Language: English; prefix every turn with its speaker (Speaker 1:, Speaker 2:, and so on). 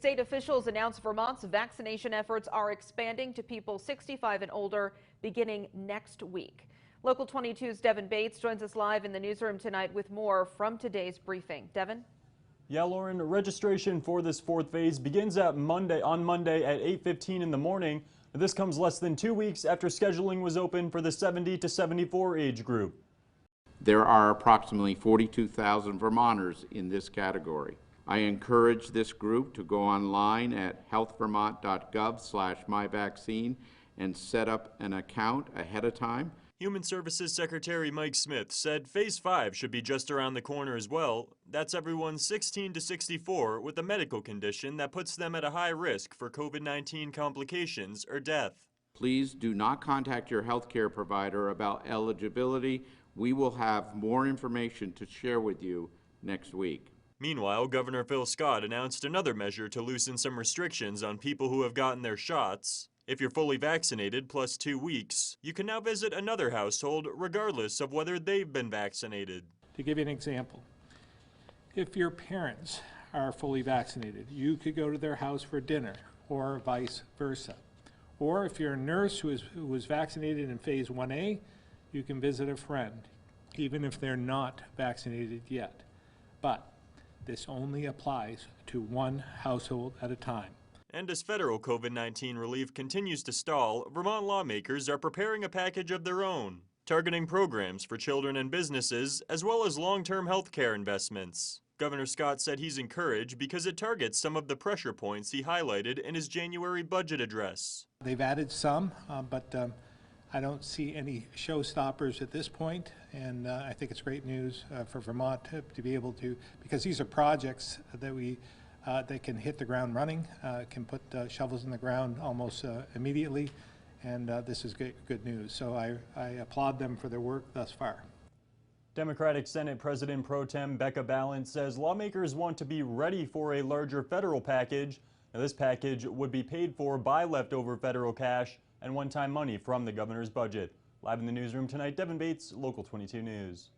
Speaker 1: State officials announced Vermont's vaccination efforts are expanding to people 65 and older beginning next week. Local 22's Devin Bates joins us live in the newsroom tonight with more from today's briefing. Devin?
Speaker 2: Yeah, Lauren, registration for this fourth phase begins on Monday at 8:15 in the morning. This comes less than 2 weeks after scheduling was open for the 70 to 74 age group.
Speaker 3: There are approximately 42,000 Vermonters in this category. I encourage this group to go online at healthvermont.gov/myvaccine and set up an account ahead of time.
Speaker 2: Human Services Secretary Mike Smith said Phase 5 should be just around the corner as well. That's everyone 16 to 64 with a medical condition that puts them at a high risk for COVID-19 complications or death.
Speaker 3: Please do not contact your healthcare provider about eligibility. We will have more information to share with you next week.
Speaker 2: Meanwhile, Governor Phil Scott announced another measure to loosen some restrictions on people who have gotten their shots. If you're fully vaccinated plus 2 weeks, you can now visit another household regardless of whether they've been vaccinated.
Speaker 4: To give you an example, if your parents are fully vaccinated, you could go to their house for dinner or vice versa. Or if you're a nurse who was vaccinated in Phase 1A, you can visit a friend, even if they're not vaccinated yet. But this only applies to one household at a time.
Speaker 2: And as federal COVID-19 relief continues to stall, Vermont lawmakers are preparing a package of their own, targeting programs for children and businesses, as well as long-term health care investments. Governor Scott said he's encouraged because it targets some of the pressure points he highlighted in his January budget address.
Speaker 4: They've added some, but I don't see any showstoppers at this point, and I think it's great news for Vermont to be able to, because these are projects that they can hit the ground running, can put shovels in the ground almost immediately, and this is good news. So I applaud them for their work thus far.
Speaker 2: Democratic Senate President Pro Tem Becca Balint says lawmakers want to be ready for a larger federal package. Now, this package would be paid for by leftover federal cash and one-time money from the governor's budget. Live in the newsroom tonight, Devin Bates, Local 22 News.